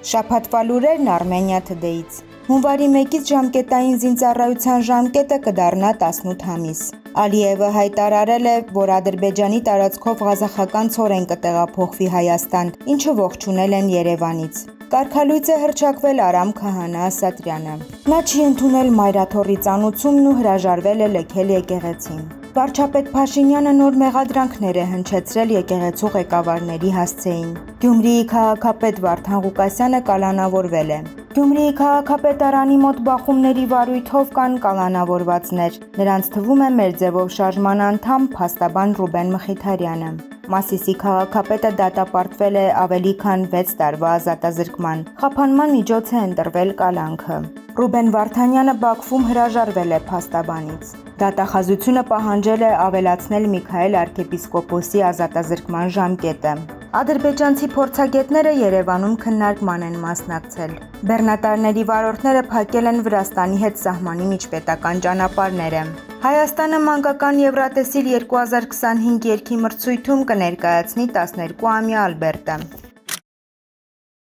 Շաբաթվա լուրերն Armenia Today-ից։ Հունվարի 1-ից ժամկետային զինծառայության ժամկետը կդառնա 18 ամիս։ Ալիևը հայտարարել է, որ Ադրբեջանի տարածքով ղազախական ցորեն կտեղափոխվի Հայաստան, ինչը ողջունել են Երևանից։ Կարգալույծ է հռչակվել Արամ Քահանա Ասատրյանը։ Նա չի ընդունել Մայրաթոռի ծանուցումն ու հրաժարվել է լքել եկեղեցին։ Վարչապետ Փաշինյանը նոր մեղադրանքներ է հնչեցրել եկեղեցու ղեկավարների հասցեին։ Գյումրիի քաղաքապետ Վարդան Ղուկասյանը կալանավորվել է։ Գյումրիի քաղաքապետարանի մոտ բախումների վարույթով կան կալանավորվածներ։ Նրանց թվում է մեր ձևով շարժման անդամ փաստաբան Ռուբեն Մխիթարյանը։ Մասիսի քաղաքապետը դատապարտվել է ավելի քան 6 տարվա ազատազրկման։ Խափանման միջոց է ընտրվել կալանքը։ Ռուբեն Վարդանյանը Բաքվում հրաժարվել է փաստաբանից։ Դատախազությունը պահանջել է ավելացնել Միքայել arczepiskopos-ի ազատազրկման ժամկետը։ Ադրբեջանցի փորձագետները Երևանում քննարկման են մասնակցել։ Բեռնատարների վարորդները փակել են Վրաստանի հետ սահմանի միջպետական ճանապարհները։ Հայաստանը մանկական Եվրատեսիլ 2025 երգի մրցույթում կներկայացնի 12-ամյա Ալբերտը։